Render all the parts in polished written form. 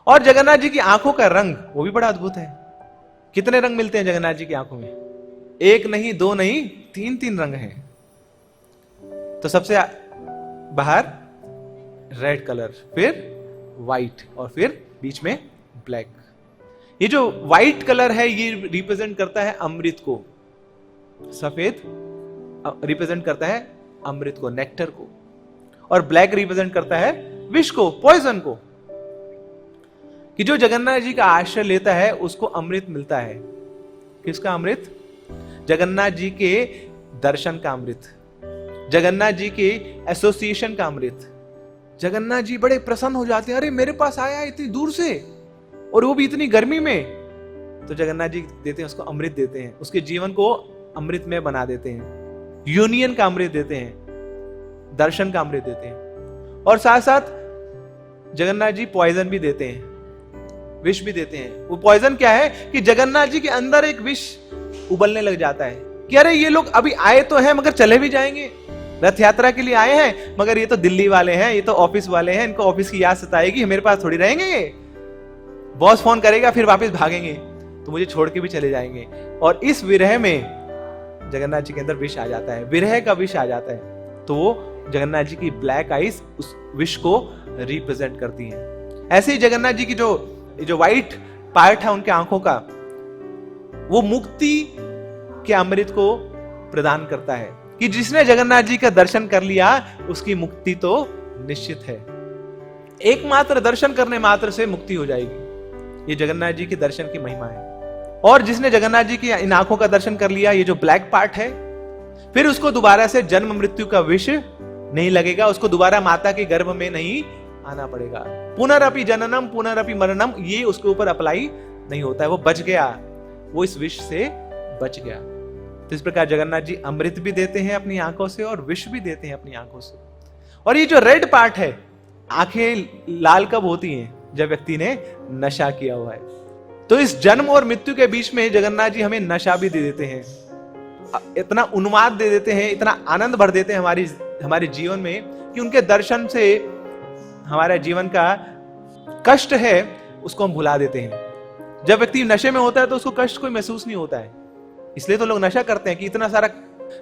और जगन्नाथ जी की आंखों का रंग वो भी बड़ा अद्भुत है। कितने रंग मिलते हैं जगन्नाथ जी की आंखों में? एक नहीं, दो नहीं, तीन तीन रंग हैं। तो सबसे बाहर रेड कलर, फिर व्हाइट, और फिर बीच में ब्लैक। ये जो व्हाइट कलर है ये रिप्रेजेंट करता है अमृत को, सफेद रिप्रेजेंट करता है अमृत को, नेक्टर को, और ब्लैक रिप्रेजेंट करता है विष को, पॉइजन को। कि जो जगन्नाथ जी का आश्रय लेता है उसको अमृत मिलता है। किसका अमृत? जगन्नाथ जी के दर्शन का अमृत, जगन्नाथ जी के एसोसिएशन का अमृत। जगन्नाथ जी बड़े प्रसन्न हो जाते हैं, अरे मेरे पास आया है इतनी दूर से और वो भी इतनी गर्मी में। तो जगन्नाथ जी देते हैं उसको अमृत, देते हैं उसके जीवन को अमृत में बना देते हैं, यूनियन का अमृत देते हैं, दर्शन का अमृत देते हैं। और साथ साथ जगन्नाथ जी पॉइजन भी देते हैं, विष भी देते हैं। वो पॉइजन क्या है कि जगन्नाथ जी के अंदर एक विष उबलने लग जाता है कि अरे ये लोग अभी आए तो हैं मगर चले भी जाएंगे, रथ यात्रा के लिए आए हैं मगर ये तो दिल्ली वाले हैं, ये तो ऑफिस वाले हैं, इनको ऑफिस की याद सताएगी, मेरे पास थोड़ी रहेंगे ये, बॉस फोन करेगा फिर वापस भागेंगे तो मुझे छोड़ के भी चले जाएंगे। और इस विरह में जगन्नाथ जी के अंदर विष आ जाता है, विरह का विष आ जाता है। तो वो जगन्नाथ जी की ब्लैक आइज उस विष को रिप्रेजेंट करती हैं। ऐसे ही जगन्नाथ जी की जो व्हाइट पार्ट है उनके आंखों का, वो मुक्ति के अमृत को प्रदान करता है कि जिसने जगन्नाथ जी का दर्शन कर लिया उसकी मुक्ति तो निश्चित है। एकमात्र दर्शन करने मात्र से मुक्ति हो जाएगी। ये जगन्नाथ जी के दर्शन की महिमा है। और जिसने जगन्नाथ जी की इन आंखों का दर्शन कर लिया, ये जो ब्लैक पार्ट है, फिर उसको दोबारा से जन्म मृत्यु का विष नहीं लगेगा, उसको दोबारा माता के गर्भ में नहीं आना पड़ेगा। पुनरअपि जननम पुनरअपि मरणम ये उसके ऊपर अप्लाई नहीं होता है, वो बच गया, वो इस विष से बच गया। तो इस प्रकार जगन्नाथ जी अमृत भी देते हैं अपनी आंखों से और विष भी देते हैं अपनी आंखों से। और ये जो रेड पार्ट है, आंखें लाल कब होती हैं? जब व्यक्ति ने नशा किया हुआ है। तो इस जन्म और मृत्यु के बीच में जगन्नाथ जी हमें नशा भी दे देते हैं, इतना उन्माद दे देते हैं, इतना आनंद भर देते हैं हमारे जीवन में कि उनके दर्शन से हमारे जीवन का कष्ट है उसको हम भुला देते हैं। जब व्यक्ति नशे में होता है तो उसको कष्ट कोई महसूस नहीं होता है, इसलिए तो लोग नशा करते हैं कि इतना सारा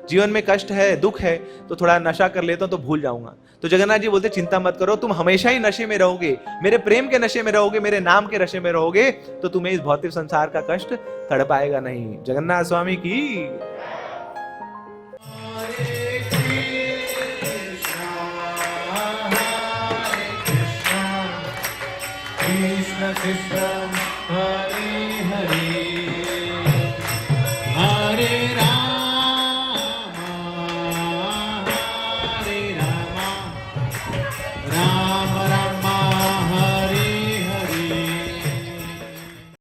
जीवन में कष्ट है, दुख है, तो थोड़ा नशा कर लेता हूं तो भूल जाऊंगा। तो जगन्नाथ जी बोलते चिंता मत करो, तुम हमेशा ही नशे में रहोगे, मेरे प्रेम के नशे में रहोगे, मेरे नाम के नशे में रहोगे, तो तुम्हें इस भौतिक संसार का कष्ट तड़पाएगा नहीं। जगन्नाथ स्वामी की। कृष्ण कृष्ण हरे हरे